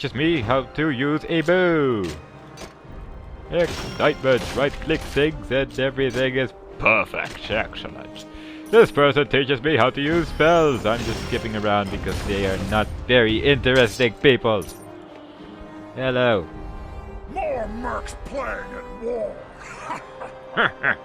Just me how to use a bow. Excitement, right-click things and everything is perfect. Excellent. This person teaches me how to use spells. I'm just skipping around because they are not very interesting people. Hello. More mercs playing at war.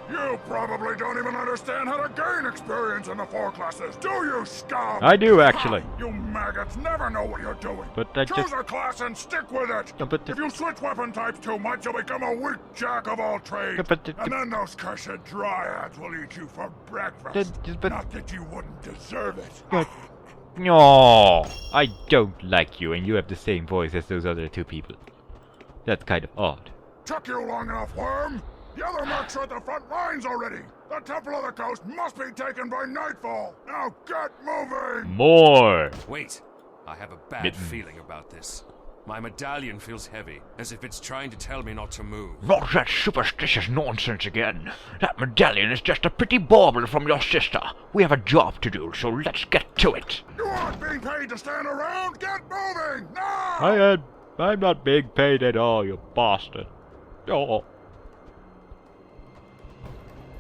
You probably don't even understand how to gain experience in the 4 classes, do you, scum? I do, actually. You maggots never know what you're doing. But I Choose just... a class and stick with it. But If you switch weapon types too much, you'll become a weak jack of all trades. And then those cursed dryads will eat you for breakfast. Not that you wouldn't deserve it. No, I don't like you, and you have the same voice as those other 2 people. That's kind of odd. Took you long enough, worm. The other mercs are at the front lines already. The Temple of the Coast must be taken by nightfall. Now get moving! More! Wait, I have a bad feeling about this. My medallion feels heavy, as if it's trying to tell me not to move. Not that superstitious nonsense again. That medallion is just a pretty bauble from your sister. We have a job to do, so let's get to it. You aren't being paid to stand around. Get moving now! I'm not being paid at all, you bastard. Oh.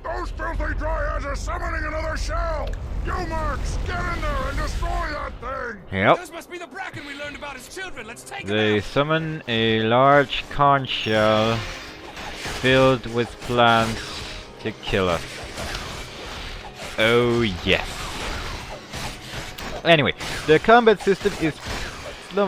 Those filthy dryads are summoning another shell! You mercs, get in there and destroy that thing! Yep. Those must be the bracken we learned about as children. Let's take They them out. summon a large conch shell filled with plants to kill us. Oh yes. Anyway, the combat system is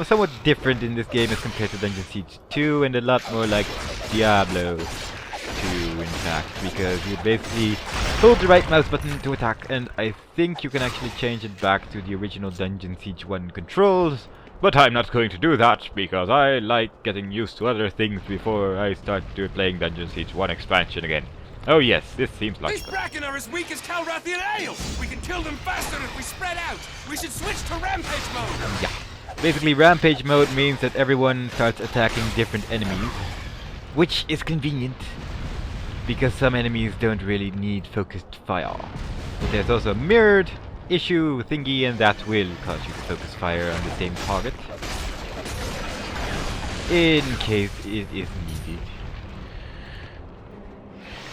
somewhat different in this game as compared to Dungeon Siege 2 and a lot more like Diablo 2 in fact, because you basically hold the right mouse button to attack, and I think you can actually change it back to the original Dungeon Siege 1 controls, but I'm not going to do that because I like getting used to other things before I start playing Dungeon Siege 1 expansion again. Oh yes, this seems like These bracken are as weak as Calrathian ale. We can kill them faster if we spread out. We should switch to rampage mode. Yeah. Basically, rampage mode means that everyone starts attacking different enemies, which is convenient because some enemies don't really need focused fire. But there's also a mirrored issue thingy, and that will cause you to focus fire on the same target in case it is needed.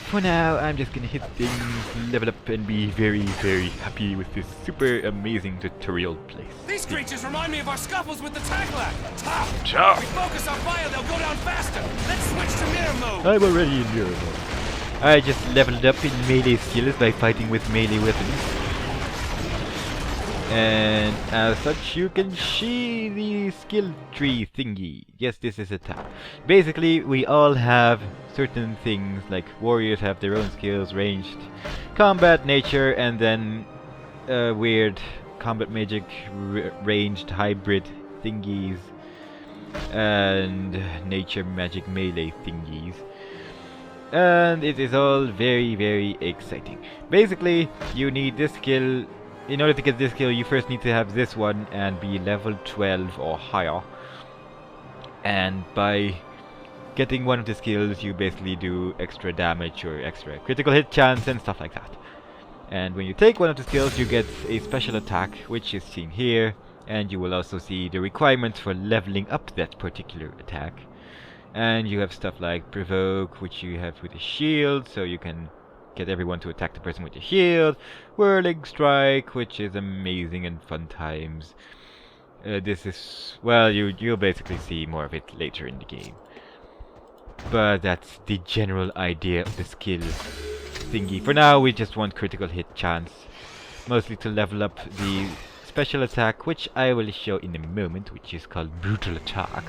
For now, I'm just gonna hit things, level up, and be very, very happy with this super amazing tutorial place. These creatures remind me of our scuffles with the Taglac. Tough. Tough. If we focus our fire, they'll go down faster. Let's switch to mirror mode. I'm already in mirror mode. I just leveled up in melee skills by fighting with melee weapons. And as such, you can see the skill tree thingy. Yes, this is a tab. Basically, we all have certain things, like warriors have their own skills, ranged, combat, nature, and then weird combat magic, ranged hybrid thingies, and nature magic melee thingies. And it is all very, very exciting. Basically, you need this skill. In order to get this skill, you first need to have this one and be level 12 or higher. And by getting one of the skills, you basically do extra damage or extra critical hit chance and stuff like that. And when you take one of the skills, you get a special attack, which is seen here. And you will also see the requirements for leveling up that particular attack. And you have stuff like provoke, which you have with a shield, so you can get everyone to attack the person with a shield. Whirling strike, which is amazing and fun times. This is, well, you'll basically see more of it later in the game. But that's the general idea of the skill thingy. For now, we just want critical hit chance, mostly to level up the special attack, which I will show in a moment, which is called brutal attack.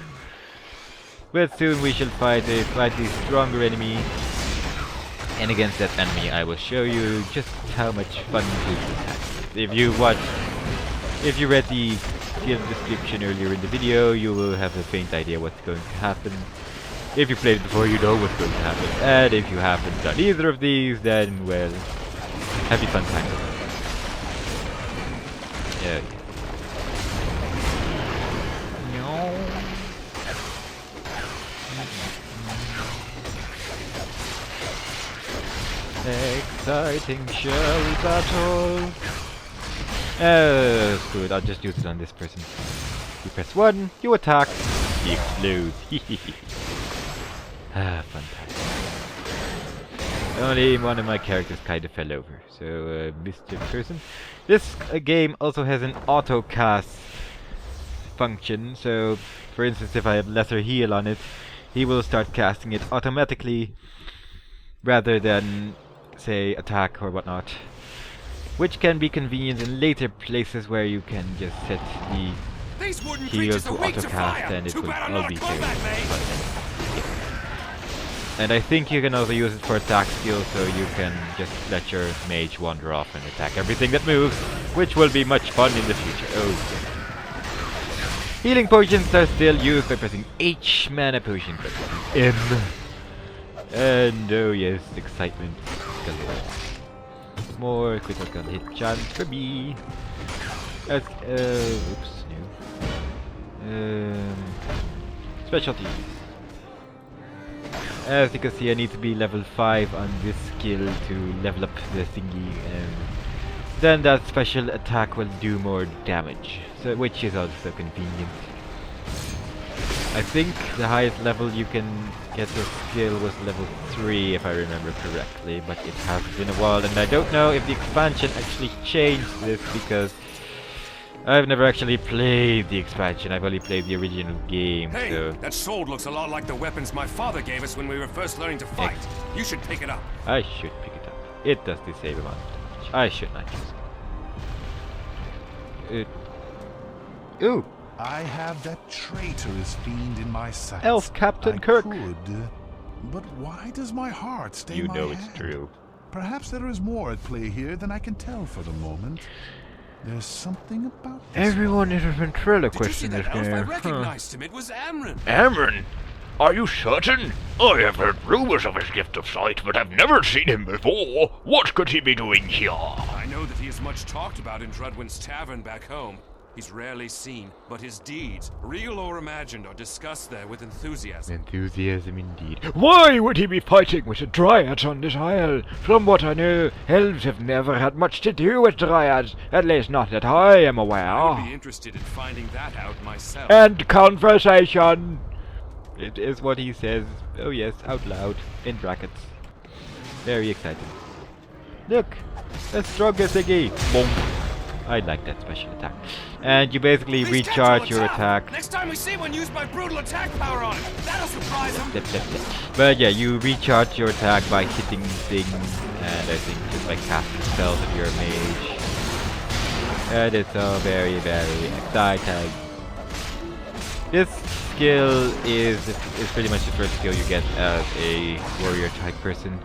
But soon we shall fight a slightly stronger enemy. And against that enemy, I will show you just how much fun it is to attack. If you read the skill description earlier in the video, you will have a faint idea what's going to happen. If you played it before, you know what's going to happen. And if you haven't done either of these, then, well, happy fun time. Yeah. Exciting shell battle. That's good. I'll just use it on this person. You press 1, you attack. he explodes. Ah, fun time. Only one of my characters kind of fell over, so Mr. Person. This game also has an auto cast function, so for instance if I have lesser heal on it, he will start casting it automatically rather than, say, attack or whatnot, which can be convenient in later places where you can just set the heal to auto cast and it will all be very fun. And I think you can also use it for attack skill, so you can just let your mage wander off and attack everything that moves, which will be much fun in the future. Oh, yeah. Healing potions are still used by pressing H, mana potion by pressing M. And oh yes, excitement galore. More critical hit chance for me. Oops, no. Specialties. As you can see, I need to be level 5 on this skill to level up the thingy, and then that special attack will do more damage, so which is also convenient. I think the highest level you can get this skill was level 3, if I remember correctly, but it has been a while, and I don't know if the expansion actually changed this, because I've never actually played the expansion. I've only played the original game, hey, so... that sword looks a lot like the weapons my father gave us when we were first learning to fight. You should pick it up. I should pick it up. It does the same amount of damage. I should not use it. Ooh! I have that traitorous fiend in my sights. Elf Captain I Kirk! Could, but why does my heart stay You my know hand? it's true. Perhaps there is more at play here than I can tell for the moment. There's something about this. Everyone is a ventriloquist in this I game. recognized him. It was Amron. Amron? Are you certain? I have heard rumors of his gift of sight, but I've never seen him before. What could he be doing here? I know that he is much talked about in Drudwin's tavern back home. He's rarely seen, but his deeds, real or imagined, are discussed there with enthusiasm. Enthusiasm indeed. Why would he be fighting with the Dryads on this isle? From what I know, elves have never had much to do with Dryads, at least not that I am aware. I would be interested in finding that out myself. End conversation! It is what he says. Oh yes, out loud, in brackets. Very exciting. Look! A stronger thingy! Boom! I like that special attack. And you basically These recharge cats will your attack. attack. Next time we see one, use my brutal attack power on it. That'll surprise him. But yeah, you recharge your attack by hitting things, and I think just by casting spells if you're a mage. And it's all very, very exciting. This skill is pretty much the first skill you get as a warrior type person.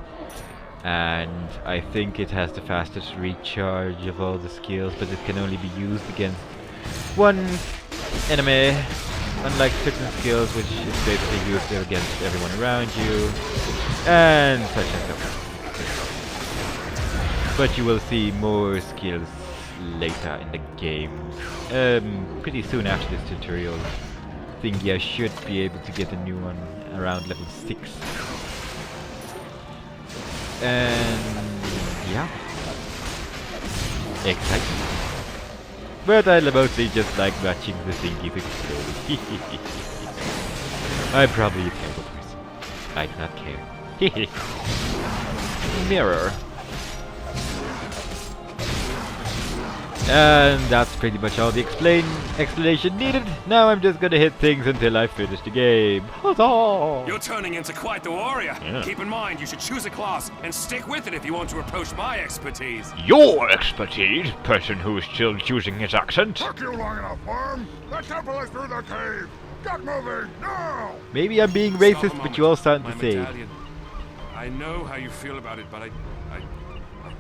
And I think it has the fastest recharge of all the skills, but it can only be used against one enemy, unlike certain skills which is basically used against everyone around you, and such and so on. But you will see more skills later in the game. Pretty soon after this tutorial thingy I should be able to get a new one around level 6. And yeah, exciting. But I mostly just like watching the thingies explode. I'm probably a terrible person. I do not care. Mirror. And that's pretty much all the explanation needed. Now I'm just gonna hit things until I finish the game. Huzzah! You're turning into quite the warrior. Yeah. Keep in mind, you should choose a class and stick with it if you want to approach my expertise. Your expertise, person who is still choosing his accent. Took you long enough, worm. The temple is through the cave. Get moving now. Maybe I'm being Stop a racist, but moment. you all starting My to say. medallion. I know how you feel about it, but I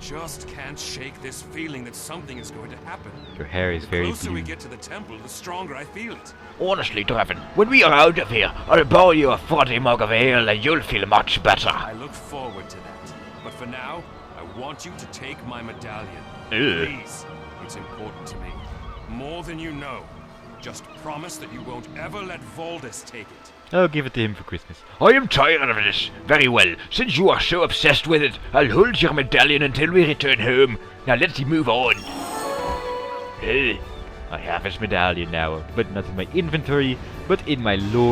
just can't shake this feeling that something is going to happen. Your hair is The very closer we blue. get to the temple, the stronger I feel it. Honestly, Draven, when we are out of here, I'll borrow you a 40 mug of ale and you'll feel much better. I look forward to that. But for now, I want you to take my medallion. Ugh. Please. It's important to me. More than you know. Just promise that you won't ever let Voldis take it. I'll give it to him for Christmas. I am tired of this. Very well, since you are so obsessed with it, I'll hold your medallion until we return home. Now let's move on. I have his medallion now, but not in my inventory, but in my lore.